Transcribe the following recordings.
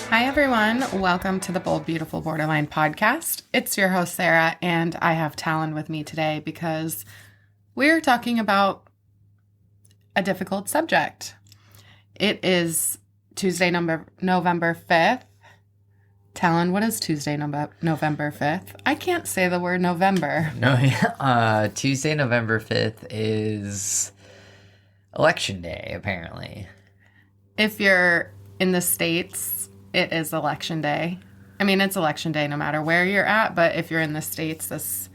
Hi, everyone. Welcome to the Bold, Beautiful Borderline podcast. It's your host, Sarah, and I have Talon with me today because we're talking about a difficult subject. It is Tuesday, November 5th. Talon, what is Tuesday, November 5th? I can't say the word November. No, Tuesday, November 5th is Election Day, apparently. If you're in the States, it is Election Day. I mean, it's Election Day no matter where you're at, but if you're in the States, this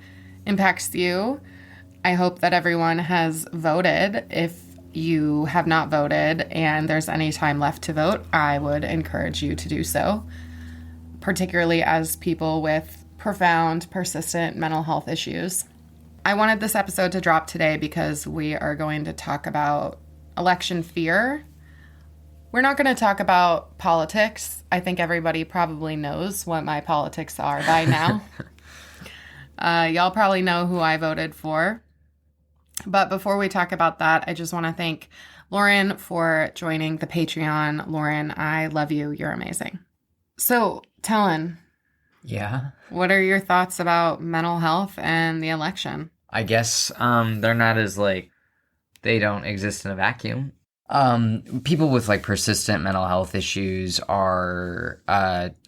impacts you. I hope that everyone has voted. If you have not voted and there's any time left to vote, I would encourage you to do so, particularly as people with profound, persistent mental health issues. I wanted this episode to drop today because we are going to talk about election fear. We're not going to talk about politics. I think everybody probably knows what my politics are by now. Y'all probably know who I voted for. But before we talk about that, I just want to thank Lauren for joining the Patreon. Lauren, I love you. You're amazing. So, Talon. Yeah? What are your thoughts about mental health and the election? I guess they're not as, they don't exist in a vacuum. People with, persistent mental health issues are,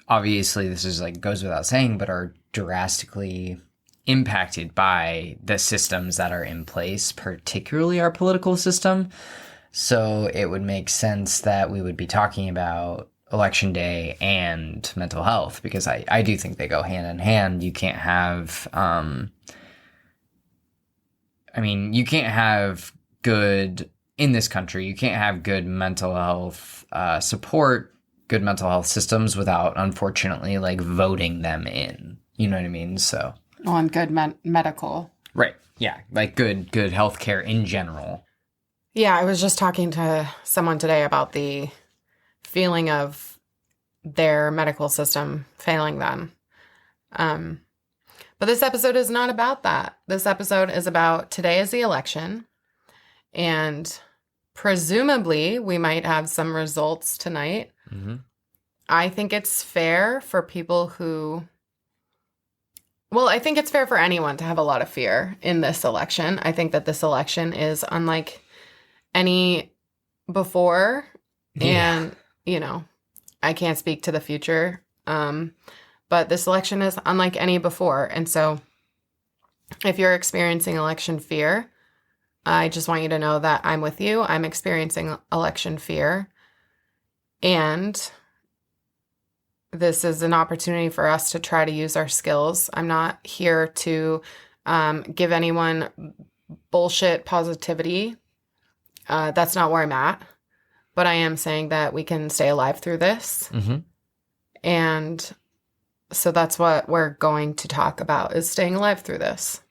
obviously, this is, goes without saying, but are drastically impacted by the systems that are in place, particularly our political system. So it would make sense that we would be talking about Election Day and mental health, because I do think they go hand in hand. You can't have, you can't have good, in this country, you can't have good mental health support, good mental health systems without, unfortunately, voting them in. You know what I mean? So. On good medical. Right. Yeah. Good healthcare in general. Yeah, I was just talking to someone today about the feeling of their medical system failing them. But this episode is not about that. This episode is about today is the election, and presumably we might have some results tonight. Mm-hmm. I think it's fair for people who... Well, I think it's fair for anyone to have a lot of fear in this election. I think that this election is unlike any before. Yeah. And, I can't speak to the future. But this election is unlike any before. And so if you're experiencing election fear, I just want you to know that I'm with you. I'm experiencing election fear. And this is an opportunity for us to try to use our skills. I'm not here to give anyone bullshit positivity. That's not where I'm at. But I am saying that we can stay alive through this. Mm-hmm. And so that's what we're going to talk about, is staying alive through this.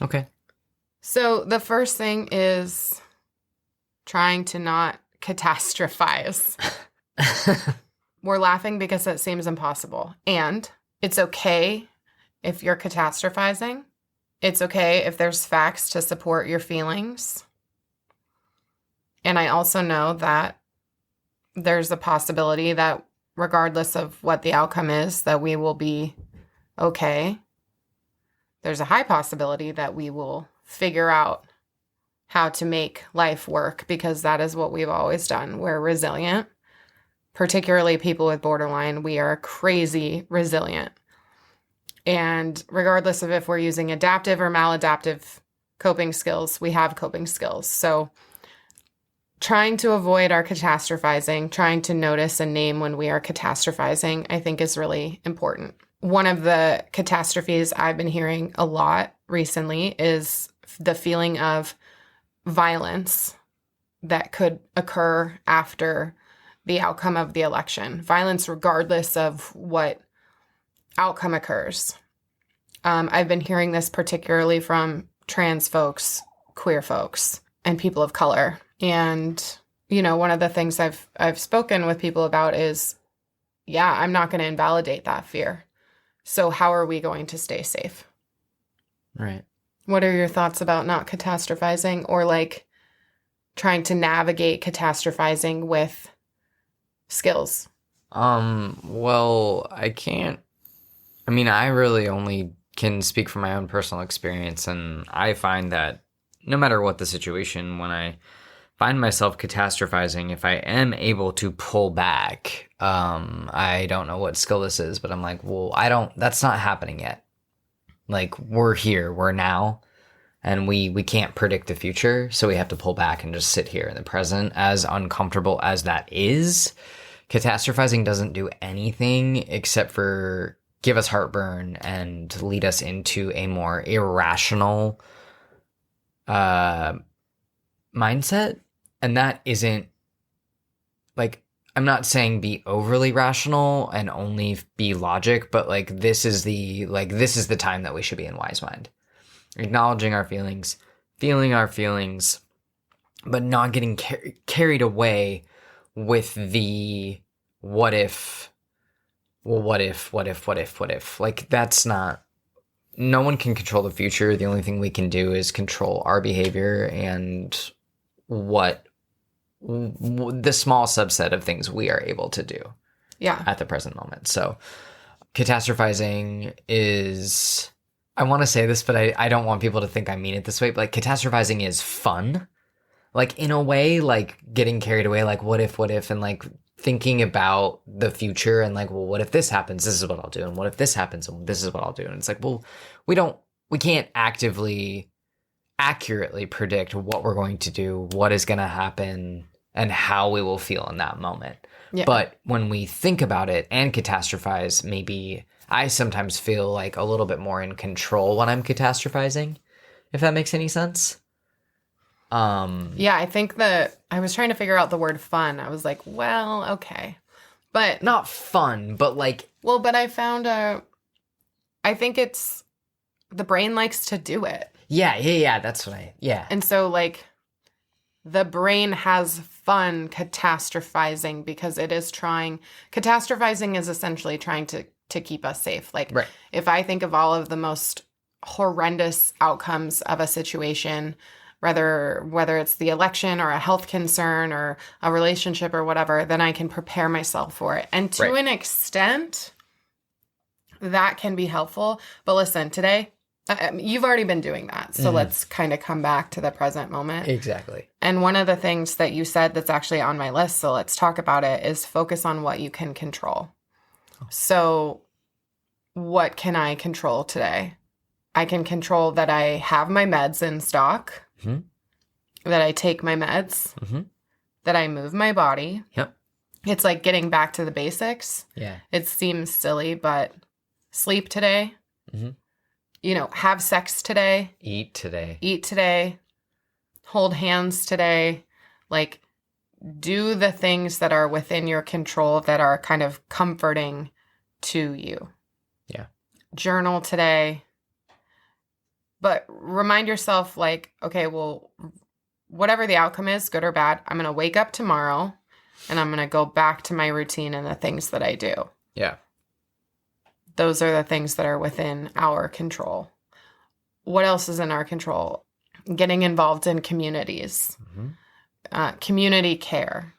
Okay. So the first thing is trying to not catastrophize. We're laughing because it seems impossible. And it's okay if you're catastrophizing. It's okay if there's facts to support your feelings. And I also know that there's a possibility that regardless of what the outcome is, that we will be okay. There's a high possibility that we will figure out how to make life work, because that is what we've always done. We're resilient. Particularly people with borderline, we are crazy resilient. And regardless of if we're using adaptive or maladaptive coping skills, we have coping skills. So trying to avoid our catastrophizing, trying to notice and name when we are catastrophizing, I think is really important. One of the catastrophes I've been hearing a lot recently is the feeling of violence that could occur after the outcome of the election. Violence regardless of what outcome occurs. I've been hearing this particularly from trans folks, queer folks, and people of color. And, one of the things I've spoken with people about is, I'm not going to invalidate that fear. So how are we going to stay safe? Right. What are your thoughts about not catastrophizing or like trying to navigate catastrophizing with skills? Well, I really only can speak from my own personal experience, and I find that no matter what the situation, when I find myself catastrophizing, if I am able to pull back, I don't know what skill this is, but I'm like, well, that's not happening yet. Like, we're here, we're now, and we can't predict the future, so we have to pull back and just sit here in the present. As uncomfortable as that is, catastrophizing doesn't do anything except for give us heartburn and lead us into a more irrational mindset. And that isn't, like, I'm not saying be overly rational and only be logic, but like this is the time that we should be in wise mind. Acknowledging our feelings, feeling our feelings, but not getting carried away with the what if. Like, that's not, no one can control the future. The only thing we can do is control our behavior and the small subset of things we are able to do at the present moment. So catastrophizing is, I want to say this, but I don't want people to think I mean it this way, but like catastrophizing is fun. Like, in a way, like getting carried away, like what if, and like thinking about the future and like, well, what if this happens? This is what I'll do. And what if this happens? And this is what I'll do. And it's like, well, we can't accurately predict what we're going to do, what is going to happen, and how we will feel in that moment. Yeah. But when we think about it and catastrophize, maybe I sometimes feel like a little bit more in control when I'm catastrophizing, if that makes any sense. Yeah, I think that I was trying to figure out the word fun. I was like, well, okay. But not fun, but like, well, but I found I think it's the brain likes to do it. Yeah, that's And so like the brain has fun catastrophizing because it is catastrophizing is essentially trying to keep us safe. Like, right. If I think of all of the most horrendous outcomes of a situation, whether it's the election or a health concern or a relationship or whatever, then I can prepare myself for it. And to an extent, that can be helpful. But listen, today, you've already been doing that. So let's kind of come back to the present moment. Exactly. And one of the things that you said that's actually on my list, so let's talk about it, is focus on what you can control. So what can I control today? I can control that I have my meds in stock, that I take my meds, that I move my body. Yep. It's like getting back to the basics. Yeah. It seems silly, but sleep today. Have sex today. Eat today. Hold hands today. Like, do the things that are within your control that are kind of comforting to you. Yeah. Journal today. But remind yourself, like, okay, well, whatever the outcome is, good or bad, I'm going to wake up tomorrow and I'm going to go back to my routine and the things that I do. Yeah. Those are the things that are within our control. What else is in our control? Getting involved in communities, community care,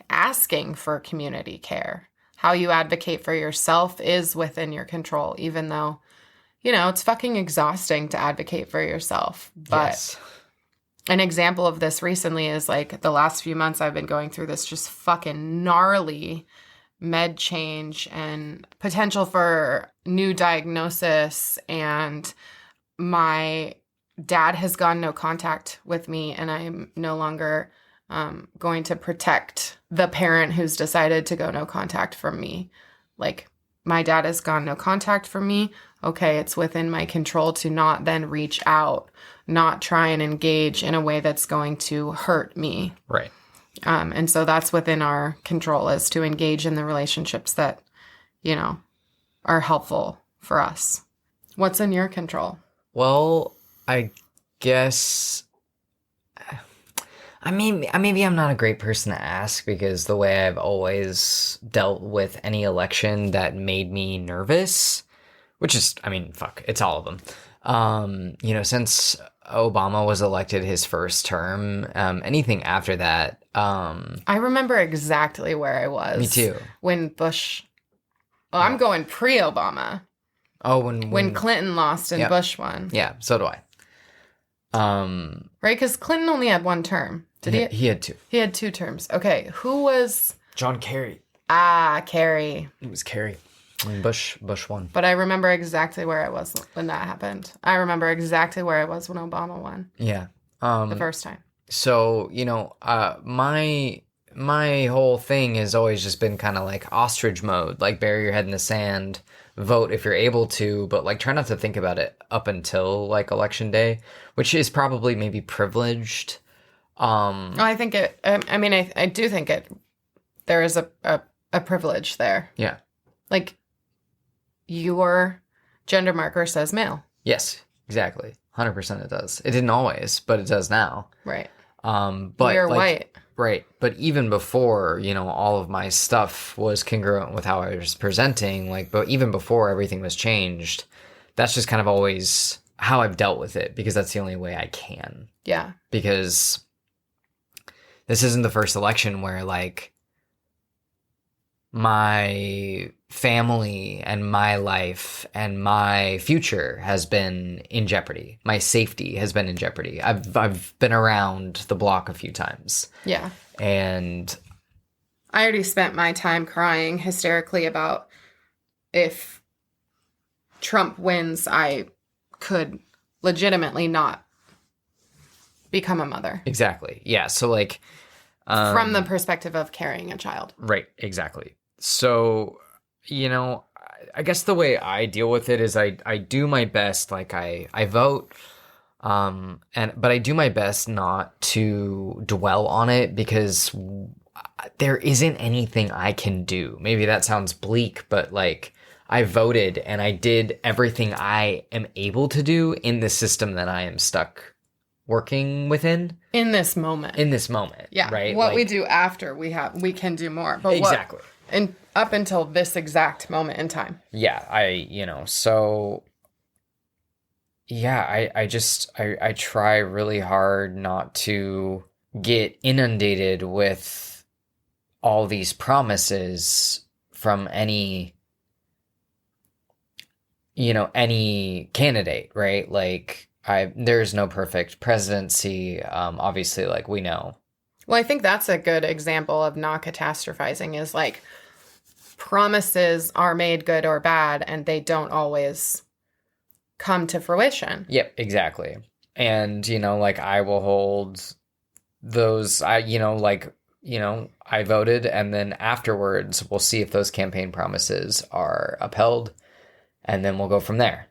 asking for community care. How you advocate for yourself is within your control, even though, it's fucking exhausting to advocate for yourself. But an example of this recently is like the last few months I've been going through this just fucking gnarly med change and potential for new diagnosis, and my dad has gone no contact with me, and I'm no longer going to protect the parent who's decided to go no contact from me. Like, my dad has gone no contact from me. Okay, it's within my control to not then reach out, not try and engage in a way that's going to hurt me. Right. And so that's within our control, is to engage in the relationships that, are helpful for us. What's in your control? Well, I guess, maybe I'm not a great person to ask, because the way I've always dealt with any election that made me nervous, which is, it's all of them. Since Obama was elected his first term, anything after that, I remember exactly where I was. Me too. When Bush, I'm going pre-Obama. Oh, when Clinton lost and Bush won. Yeah, so do I. Right, because Clinton only had one term. Did he? He had two. He had 2 terms. Okay, who was? John Kerry. Kerry. It was Kerry. When Bush won. But I remember exactly where I was when that happened. I remember exactly where I was when Obama won. Yeah. The first time. So, my whole thing has always just been kind of like ostrich mode, like bury your head in the sand, vote if you're able to, but like try not to think about it up until like election day, which is probably maybe privileged. I think it, I do think there is a privilege there. Yeah. Like, your gender marker says male. Yes, exactly. 100% it does. It didn't always, but it does now. Right. But you're white. Right. But even before, all of my stuff was congruent with how I was presenting, but even before everything was changed, that's just kind of always how I've dealt with it, because that's the only way I can. Yeah. Because this isn't the first election where my family and my life and my future has been in jeopardy. My safety has been in jeopardy. I've been around the block a few times. Yeah. And I already spent my time crying hysterically about if Trump wins, I could legitimately not become a mother. Exactly. Yeah. So from the perspective of carrying a child. Right. Exactly. So, I guess the way I deal with it is I do my best. I vote, but I do my best not to dwell on it, because there isn't anything I can do. Maybe that sounds bleak, but I voted and I did everything I am able to do in the system that I am stuck working within. In this moment. Yeah. Right. What we do after we can do more. But exactly. And up until this exact moment in time. Yeah, so yeah, I try really hard not to get inundated with all these promises from any candidate, right? There's no perfect presidency, obviously, we know. Well, I think that's a good example of not catastrophizing, is promises are made good or bad, and they don't always come to fruition. Yep, exactly. And, I will hold those, I voted, and then afterwards we'll see if those campaign promises are upheld, and then we'll go from there,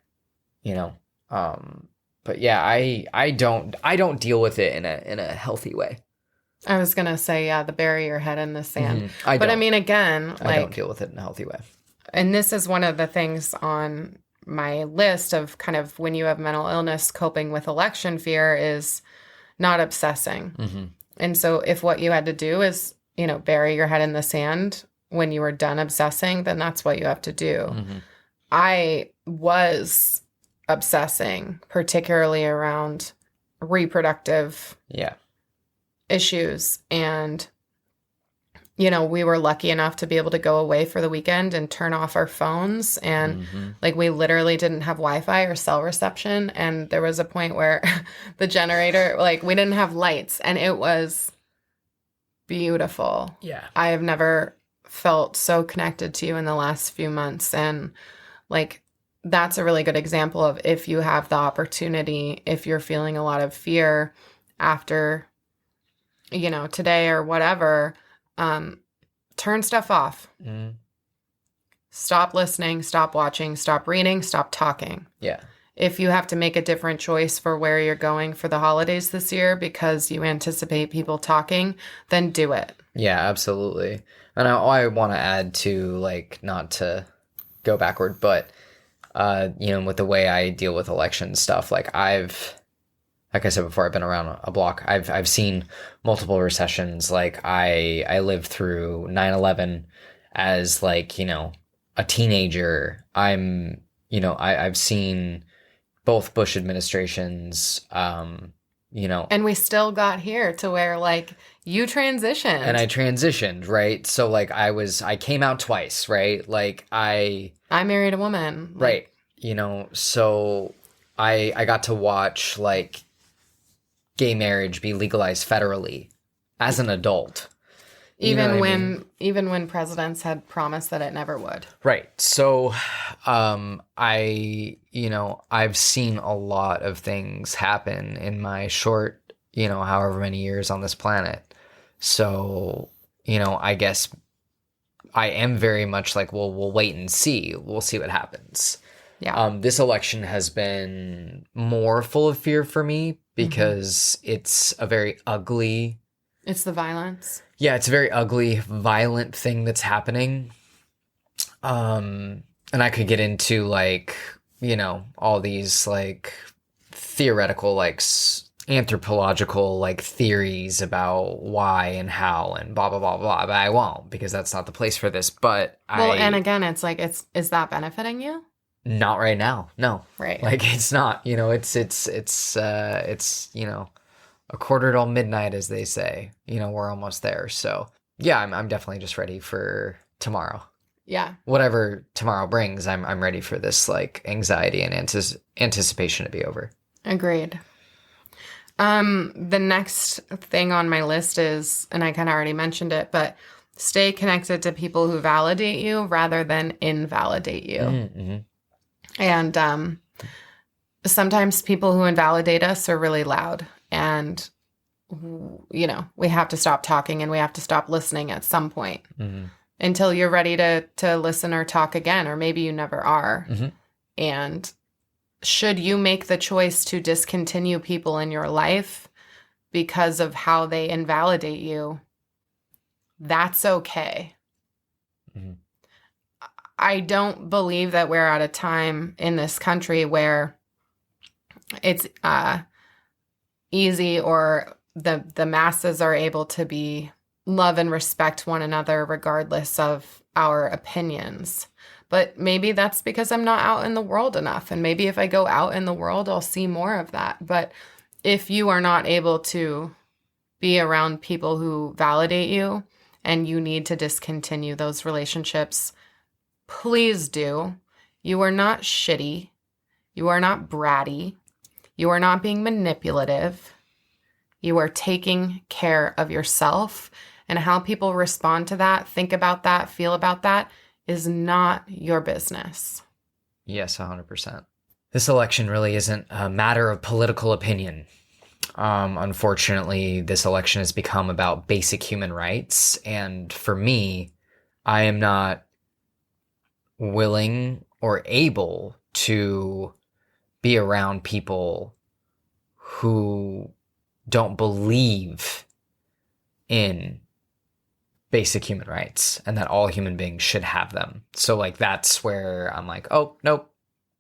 But yeah, I don't deal with it in a healthy way. I was going to say, the bury your head in the sand. Mm-hmm. But I mean, again, I don't deal with it in a healthy way. And this is one of the things on my list of kind of when you have mental illness, coping with election fear is not obsessing. Mm-hmm. And so if what you had to do is, bury your head in the sand when you were done obsessing, then that's what you have to do. Mm-hmm. I was obsessing, particularly around reproductive issues. And, we were lucky enough to be able to go away for the weekend and turn off our phones. And we literally didn't have Wi-Fi or cell reception. And there was a point where the generator, we didn't have lights, and it was beautiful. Yeah. I have never felt so connected to you in the last few months. And that's a really good example of, if you have the opportunity, if you're feeling a lot of fear after, today or whatever, turn stuff off. Mm. Stop listening, stop watching, stop reading, stop talking. Yeah. If you have to make a different choice for where you're going for the holidays this year because you anticipate people talking, then do it. Yeah, absolutely. And I want to add to, not to go backward, but with the way I deal with election stuff, like I said before, I've been around a block. I've seen multiple recessions. I lived through 9/11 as a teenager. I've seen both Bush administrations, And we still got here to where, like, you transitioned. And I transitioned, right? So, like, I came out twice, right? Like, I married a woman. Right. So I got to watch, like, gay marriage be legalized federally as an adult. Even when presidents had promised that it never would. Right. So, I've seen a lot of things happen in my short, however many years on this planet. So, I guess I am very much like, well, we'll wait and see. We'll see what happens. Yeah. This election has been more full of fear for me because it's a very ugly. It's the violence. Yeah, it's a very ugly, violent thing that's happening. And I could get into, like, all these, like, theoretical, like, anthropological, like, theories about why and how and blah, blah, blah, blah. But I won't, because that's not the place for this. But and again, it's like, is that benefiting you? Not right now. No. Right. Like, it's not, it's a quarter till midnight, as they say. We're almost there. So yeah, I'm definitely just ready for tomorrow. Yeah. Whatever tomorrow brings, I'm ready for this, like, anxiety and anticipation to be over. Agreed. The next thing on my list is, and I kind of already mentioned it, but stay connected to people who validate you rather than invalidate you. Mm-hmm. And sometimes people who invalidate us are really loud, and we have to stop talking and we have to stop listening at some point until you're ready to listen or talk again, or maybe you never are. And should you make the choice to discontinue people in your life because of how they invalidate you, that's okay. I don't believe that we're at a time in this country where it's easy, or the masses are able to love and respect one another regardless of our opinions. But maybe that's because I'm not out in the world enough. And maybe if I go out in the world, I'll see more of that. But if you are not able to be around people who validate you and you need to discontinue those relationships, please do. You are not shitty. You are not bratty. You are not being manipulative. You are taking care of yourself. And how people respond to that, think about that, feel about that, is not your business. Yes, 100%. This election really isn't a matter of political opinion. Unfortunately, this election has become about basic human rights. And for me, I am not willing or able to be around people who don't believe in basic human rights and that all human beings should have them. So, like, that's where I'm like, oh, nope,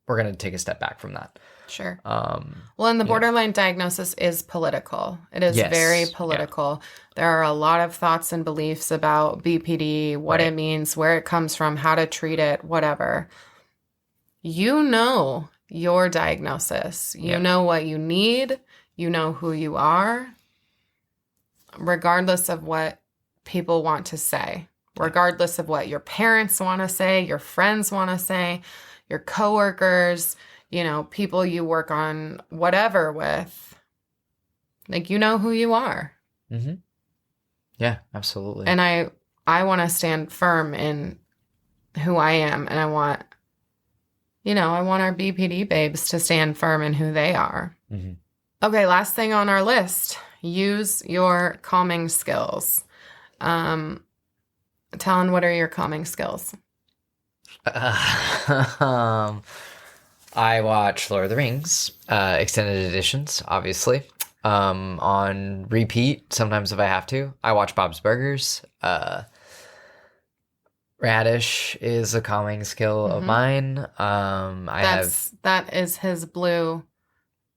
we're going to take a step back from that. Sure. Well, and the borderline diagnosis is political. It is very political. Yeah. There are a lot of thoughts and beliefs about BPD, what it means, where it comes from, how to treat it, whatever. You know your diagnosis. You know what you need. You know who you are, regardless of what people want to say, regardless of what your parents want to say, your friends want to say, your coworkers, people you work on whatever with. Like, you know who you are. Mm-hmm. Yeah, absolutely. And I want to stand firm in who I am, and I want our BPD babes to stand firm in who they are. Mm-hmm. Okay, last thing on our list, use your calming skills. Talon, what are your calming skills? I watch Lord of the Rings, extended editions, obviously, on repeat, sometimes if I have to. I watch Bob's Burgers. Radish is a calming skill of mine. That is his blue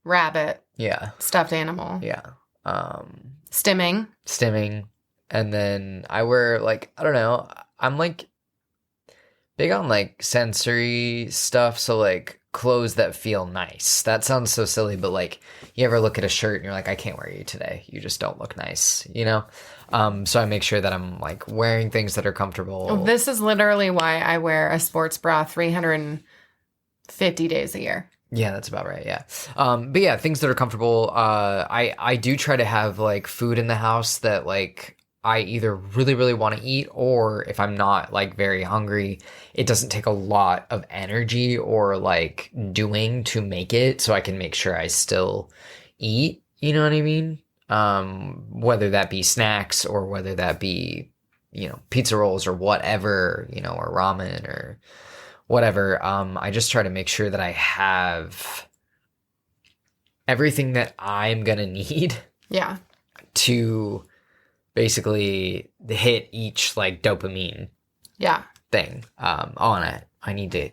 rabbit. Yeah. Stuffed animal. Yeah. Stimming. And then I wear, like, I don't know, I'm, like, big on, like, sensory stuff. So, like, clothes that feel nice. That sounds so silly, but like you ever look at a shirt and you're like, I can't wear you today. You just don't look nice, you know? So I make sure that I'm like wearing things that are comfortable. This is literally why I wear a sports bra 350 days a year. Yeah, that's about right. Yeah. But yeah, things that are comfortable. I do try to have like food in the house that like I either really, really want to eat, or if I'm not like very hungry, it doesn't take a lot of energy or like doing to make it, so I can make sure I still eat. You know what I mean? Whether that be snacks or whether that be, you know, pizza rolls or whatever, you know, or ramen or whatever. I just try to make sure that I have everything that I'm gonna need. Yeah. To basically hit each like dopamine thing. I need to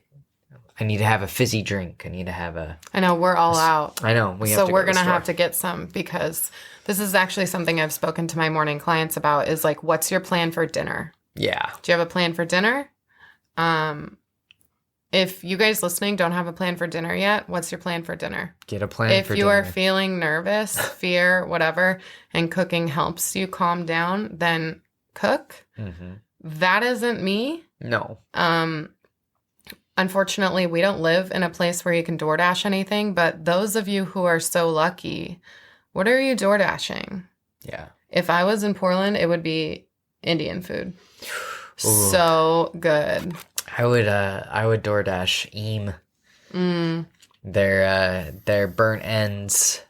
have a fizzy drink. I need to have I know we're all out. I know. We're going to have to get some, because this is actually something I've spoken to my morning clients about, is like, what's your plan for dinner? Yeah. Do you have a plan for dinner? If you guys listening don't have a plan for dinner yet, what's your plan for dinner? Get a plan for dinner. If you are dinner. feeling nervous, fear, whatever, and cooking helps you calm down, then cook. Mm-hmm. That isn't me. No. Unfortunately, we don't live in a place where you can DoorDash anything, but those of you who are so lucky, what are you DoorDashing? Yeah. If I was in Portland, it would be Indian food. Ooh. So good. I would DoorDash their burnt ends,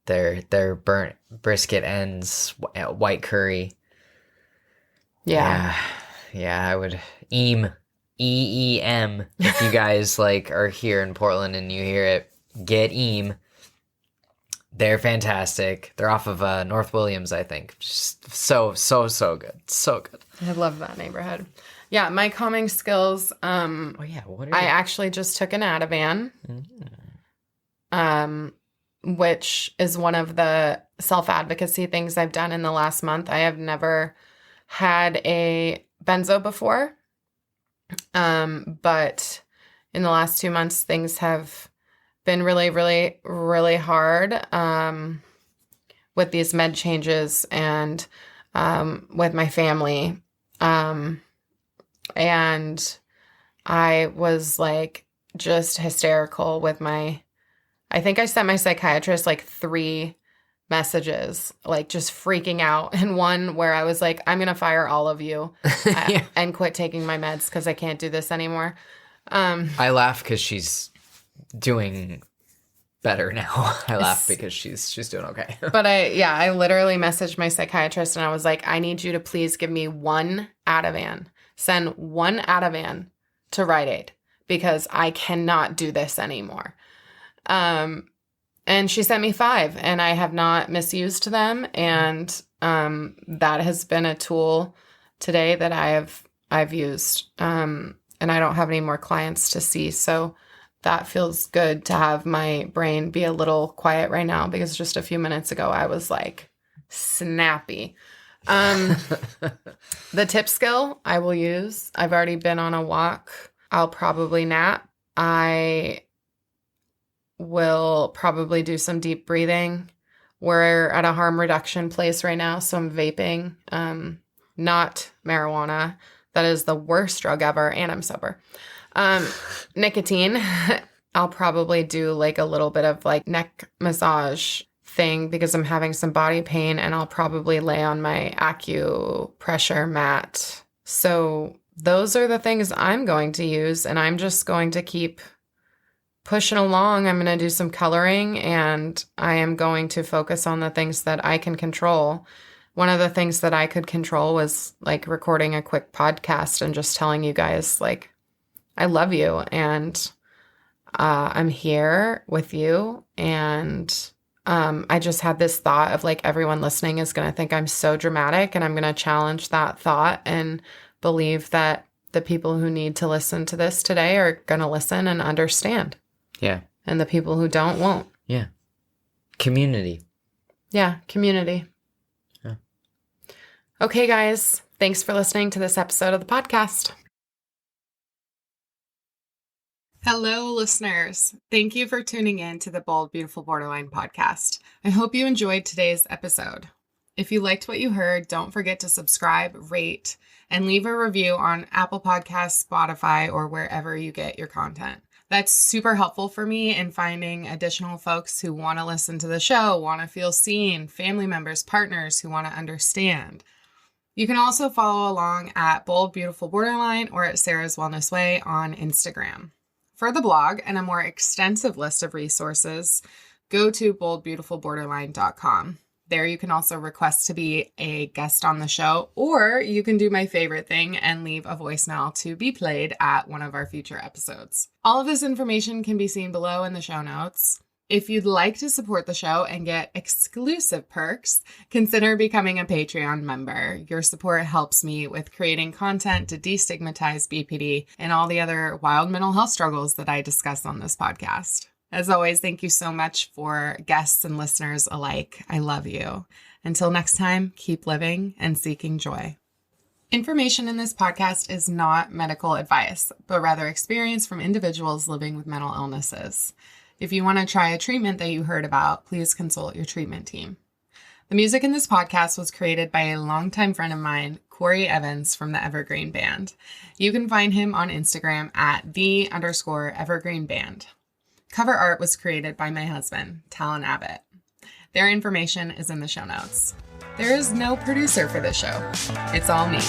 their burnt brisket ends, white curry. Yeah. Yeah, I would EEM. If you guys like are here in Portland and you hear it, get Eam. They're fantastic. They're off of North Williams, I think. Just so good. So good. I love that neighborhood. Yeah, my calming skills. Oh yeah, what are I actually just took an Ativan, which is one of the self-advocacy things I've done in the last month. I have never had a benzo before, but in the last 2 months, things have been really, really, really hard with these med changes and with my family. And I was like just hysterical with I think I sent my psychiatrist like 3 messages, like just freaking out. And one where I was like, I'm going to fire all of you and quit taking my meds because I can't do this anymore. I laugh because she's doing better now. I laugh because she's doing okay. But I literally messaged my psychiatrist and I was like, I need you to please give me 1 Ativan. Send 1 Ativan to Rite Aid because I cannot do this anymore. And she sent me 5 and I have not misused them. And that has been a tool today that I've used. And I don't have any more clients to see. So that feels good to have my brain be a little quiet right now, because just a few minutes ago I was like snappy. The tip skill I will use. I've already been on a walk. I'll probably nap. I will probably do some deep breathing. We're at a harm reduction place right now, so I'm vaping, not marijuana. That is the worst drug ever, and I'm sober. Nicotine. I'll probably do like a little bit of like neck massage thing because I'm having some body pain, and I'll probably lay on my acupressure mat. So those are the things I'm going to use, and I'm just going to keep pushing along. I'm going to do some coloring, and I am going to focus on the things that I can control. One of the things that I could control was like recording a quick podcast and just telling you guys like, I love you, and I'm here with you. And I just had this thought of like, everyone listening is going to think I'm so dramatic, and I'm going to challenge that thought and believe that the people who need to listen to this today are going to listen and understand. Yeah. And the people who don't won't. Yeah. Community. Yeah, community. Yeah. Okay, guys. Thanks for listening to this episode of the podcast. Hello, listeners. Thank you for tuning in to the Bold, Beautiful Borderline podcast. I hope you enjoyed today's episode. If you liked what you heard, don't forget to subscribe, rate, and leave a review on Apple Podcasts, Spotify, or wherever you get your content. That's super helpful for me in finding additional folks who want to listen to the show, want to feel seen, family members, partners who want to understand. You can also follow along at Bold, Beautiful Borderline or at Sarah's Wellness Way on Instagram. For the blog and a more extensive list of resources, go to boldbeautifulborderline.com. There you can also request to be a guest on the show, or you can do my favorite thing and leave a voicemail to be played at one of our future episodes. All of this information can be seen below in the show notes. If you'd like to support the show and get exclusive perks, consider becoming a Patreon member. Your support helps me with creating content to destigmatize BPD and all the other wild mental health struggles that I discuss on this podcast. As always, thank you so much for guests and listeners alike. I love you. Until next time, keep living and seeking joy. Information in this podcast is not medical advice, but rather experience from individuals living with mental illnesses. If you want to try a treatment that you heard about, please consult your treatment team. The music in this podcast was created by a longtime friend of mine, Corey Evans from the Evergreen Band. You can find him on Instagram at @the_Evergreen Band. Cover art was created by my husband, Talon Abbott. Their information is in the show notes. There is no producer for this show. It's all me.